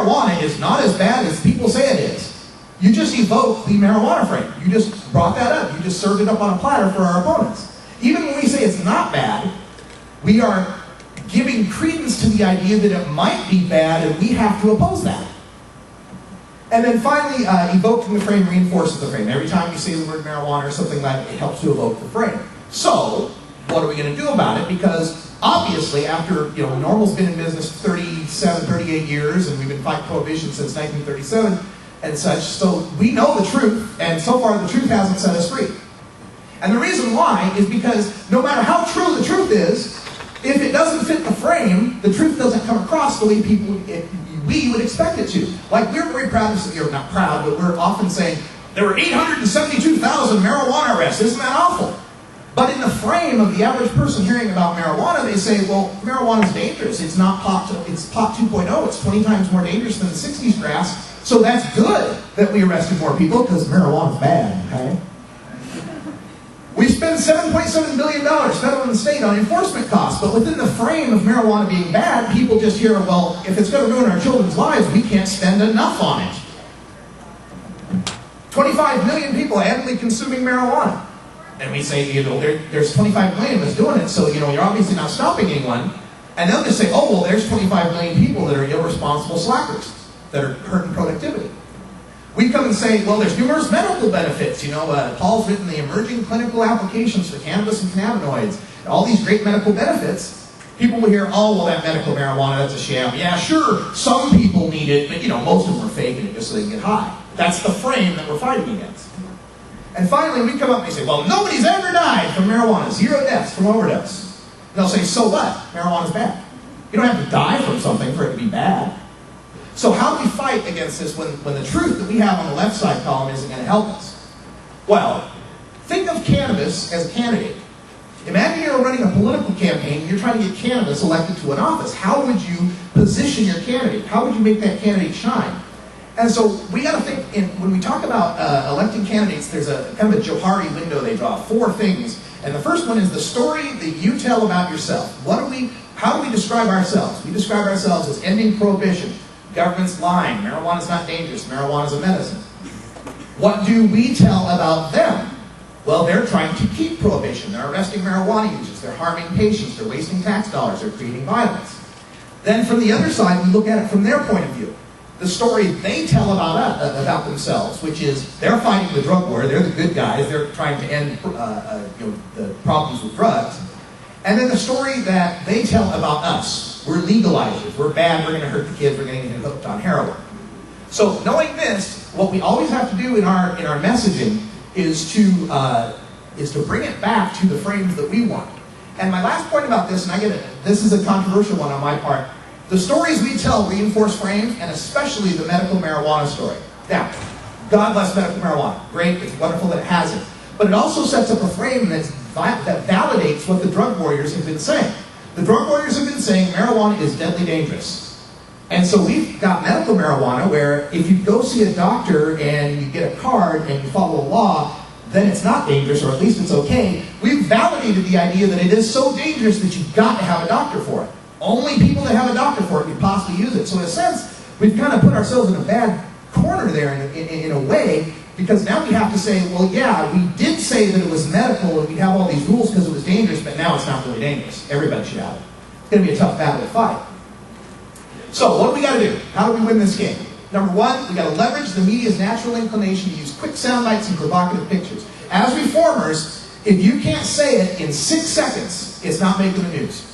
marijuana is not as bad as people say it is. You just evoked the marijuana frame. You just brought that up. You just served it up on a platter for our opponents. Even when we say it's not bad, we are giving credence to the idea that it might be bad and we have to oppose that. And then finally, evoking the frame reinforces the frame. Every time you say the word marijuana or something like that, it helps to evoke the frame. So, what are we going to do about it? Because obviously, after, NORML's been in business 37, 38 years, and we've been fighting prohibition since 1937 and such, so we know the truth, and so far the truth hasn't set us free. And the reason why is because no matter how true the truth is, if it doesn't fit the frame, the truth doesn't come across the way we would expect it to. Like, we're very proud of, or not proud, but we're often saying, there were 872,000 marijuana arrests. Isn't that awful? But in the frame of the average person hearing about marijuana, they say, well, marijuana is dangerous. It's not it's pot 2.0. It's 20 times more dangerous than the 60s grass. So that's good that we arrested more people, because marijuana is bad, okay? We spend $7.7 billion, federal and state, on enforcement costs, but within the frame of marijuana being bad, people just hear, well, if it's going to ruin our children's lives, we can't spend enough on it. 25 million people annually consuming marijuana. And we say, there's 25 million of us doing it, so, you're obviously not stopping anyone. And they'll just say, oh, well, there's 25 million people that are irresponsible slackers, that are hurting productivity. We come and say, well, there's numerous medical benefits. Paul's written the emerging clinical applications for cannabis and cannabinoids, and all these great medical benefits. People will hear, oh, well, that medical marijuana, that's a sham. Yeah, sure, some people need it, but, most of them are faking it just so they can get high. That's the frame that we're fighting against. And finally, we come up and we say, well, nobody's ever died from marijuana. 0 deaths from overdose. And they'll say, so what? Marijuana's bad. You don't have to die from something for it to be bad. So how do we fight against this when the truth that we have on the left side column isn't going to help us? Well, think of cannabis as a candidate. Imagine you're running a political campaign and you're trying to get cannabis elected to an office. How would you position your candidate? How would you make that candidate shine? And so we got to think, when we talk about electing candidates, there's a kind of a Johari window they draw, 4 things. And the first one is the story that you tell about yourself. How do we describe ourselves? We describe ourselves as ending prohibition. Government's lying. Marijuana's not dangerous. Marijuana's a medicine. What do we tell about them? Well, they're trying to keep prohibition. They're arresting marijuana users. They're harming patients. They're wasting tax dollars. They're creating violence. Then from the other side, we look at it from their point of view. The story they tell about themselves, which is they're fighting the drug war. They're the good guys. They're trying to end the problems with drugs. And then the story that they tell about us. We're legalizers. We're bad. We're going to hurt the kids. We're going to get hooked on heroin. So knowing this, what we always have to do in our messaging is to bring it back to the frames that we want. And my last point about this, and I get it, this is a controversial one on my part. The stories we tell reinforce frames, and especially the medical marijuana story. Now, God bless medical marijuana. Great. It's wonderful that it has it. But it also sets up a frame that validates what the drug warriors have been saying. The drug warriors have been saying marijuana is deadly dangerous. And so we've got medical marijuana where if you go see a doctor and you get a card and you follow a law, then it's not dangerous, or at least it's okay. We've validated the idea that it is so dangerous that you've got to have a doctor for it. Only people that have a doctor for it can possibly use it. So in a sense, we've kind of put ourselves in a bad corner there in a way, because now we have to say, well, yeah, we did say that it was medical and we have all these rules because it was dangerous, but now it's not really dangerous. Everybody should have it. It's going to be a tough battle to fight. So what do we got to do? How do we win this game? Number 1, we got to leverage the media's natural inclination to use quick sound bites and provocative pictures. As reformers, if you can't say it in 6 seconds, it's not making the news.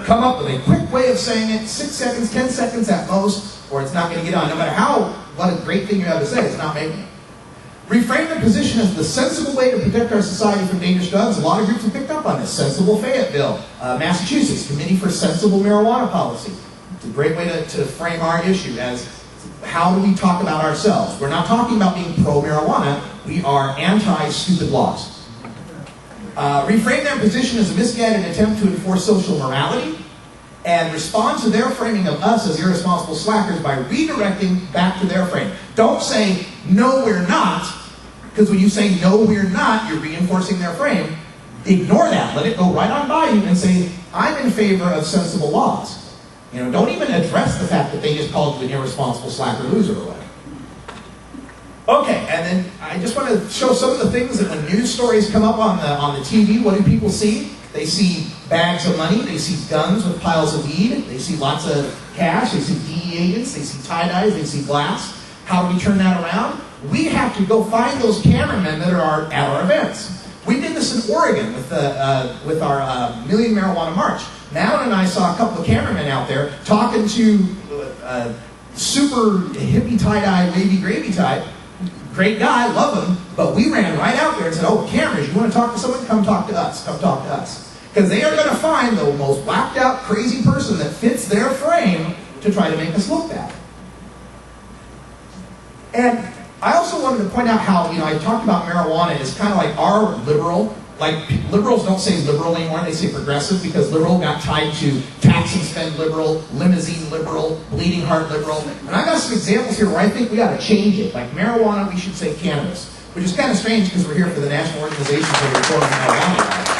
Come up with a quick way of saying it, 6 seconds, 10 seconds at most, or it's not going to get on. No matter what a great thing you have to say, it's not making it. Reframe the position as the sensible way to protect our society from dangerous drugs. A lot of groups have picked up on this. Sensible Fayetteville, Massachusetts, Committee for Sensible Marijuana Policy. It's a great way to frame our issue as how do we talk about ourselves. We're not talking about being pro-marijuana. We are anti-stupid laws. Reframe their position as a misguided attempt to enforce social morality, and respond to their framing of us as irresponsible slackers by redirecting back to their frame. Don't say, no, we're not, because when you say, no, we're not, you're reinforcing their frame. Ignore that. Let it go right on by you and say, I'm in favor of sensible laws. You know, don't even address the fact that they just called you an irresponsible slacker loser or whatever. Okay, and then I just want to show some of the things that when news stories come up on the TV, what do people see? They see bags of money, they see guns with piles of weed, they see lots of cash, they see DE agents, they see tie-dyes, they see glass. How do we turn that around? We have to go find those cameramen that are at our events. We did this in Oregon with our Million Marijuana March. Madeline and I saw a couple of cameramen out there talking to super hippie tie-dye, wavy gravy type. Great guy, love him, but we ran right out there and said, oh, cameras, you want to talk to someone? Come talk to us. Come talk to us. Because they are going to find the most blacked out, crazy person that fits their frame to try to make us look bad. And I also wanted to point out how, I talked about marijuana as kind of like our liberal. Like, liberals don't say liberal anymore, they say progressive, because liberal got tied to tax and spend liberal, limousine liberal, bleeding heart liberal. And I got some examples here where I think we got to change it. Like marijuana, we should say cannabis, which is kind of strange because we're here for the national organization for reform of marijuana.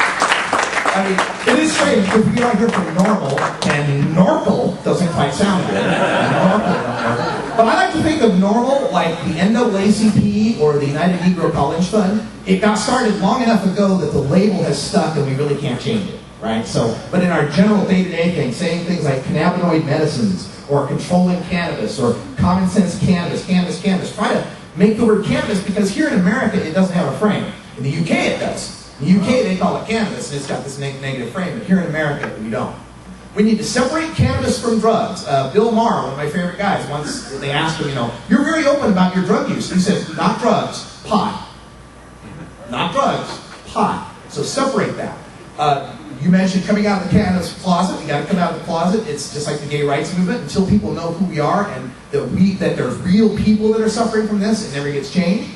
I mean, it is strange because we get out here from NORML, and NORML doesn't quite sound good. But I like to think of NORML like the NAACP or the United Negro College Fund. It got started long enough ago that the label has stuck and we really can't change it, right? So, but in our general day-to-day thing, saying things like cannabinoid medicines or controlling cannabis or common sense cannabis, try to make the word cannabis because here in America it doesn't have a frame. In the UK it does. In the UK they call it cannabis and it's got this negative frame, but here in America we don't. We need to separate cannabis from drugs. Bill Maher, one of my favorite guys, once they asked him, you're very open about your drug use. He said, not drugs, pot. Not drugs, pot. So separate that. You mentioned coming out of the cannabis closet. We got to come out of the closet. It's just like the gay rights movement. Until people know who we are and that there's real people that are suffering from this, it never gets changed.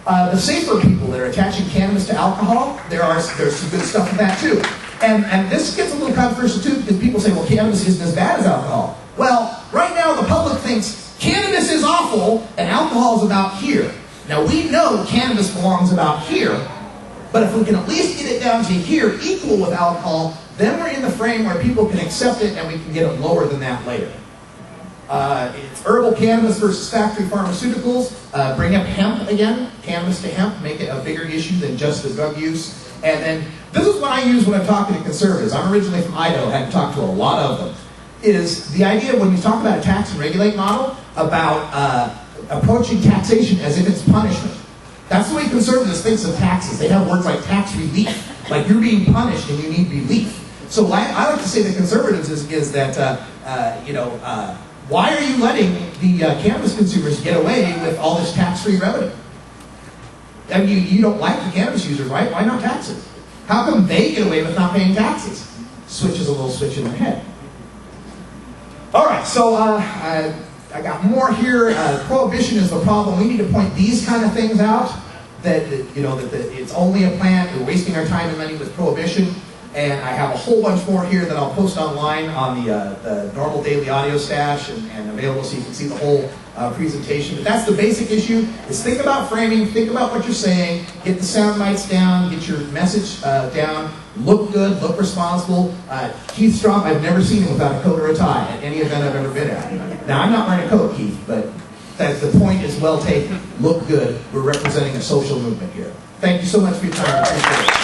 The safer people that are attaching cannabis to alcohol, there's some good stuff in that too. And this gets a little controversial too because people say, well, cannabis isn't as bad as alcohol. Well, right now the public thinks cannabis is awful and alcohol is about here. Now we know cannabis belongs about here, but if we can at least get it down to here, equal with alcohol, then we're in the frame where people can accept it and we can get it lower than that later. It's herbal cannabis versus factory pharmaceuticals. Bring up hemp again, cannabis to hemp, make it a bigger issue than just the drug use. And then, this is what I use when I'm talking to conservatives. I'm originally from Idaho, had to talk to a lot of them. Is the idea when we talk about a tax and regulate model, about approaching taxation as if it's punishment. That's the way conservatives think of taxes. They have words like tax relief, like you're being punished and you need relief. So I like to say to conservatives is that, why are you letting the cannabis consumers get away with all this tax-free revenue? I mean, you don't like the cannabis users, right? Why not tax it? How come they get away with not paying taxes? Switches a little switch in their head. All right, so I got more here. Prohibition is the problem. We need to point these kind of things out. That it's only a plant. We're wasting our time and money with prohibition. And I have a whole bunch more here that I'll post online on the NORML Daily Audio Stash and available so you can see the whole presentation. But that's the basic issue, is think about framing, think about what you're saying, get the sound bites down, get your message down, look good, look responsible. Keith Strom, I've never seen him without a coat or a tie at any event I've ever been at. Now, I'm not wearing a coat, Keith, but the point is well taken. Look good. We're representing a social movement here. Thank you so much for your time. I appreciate it.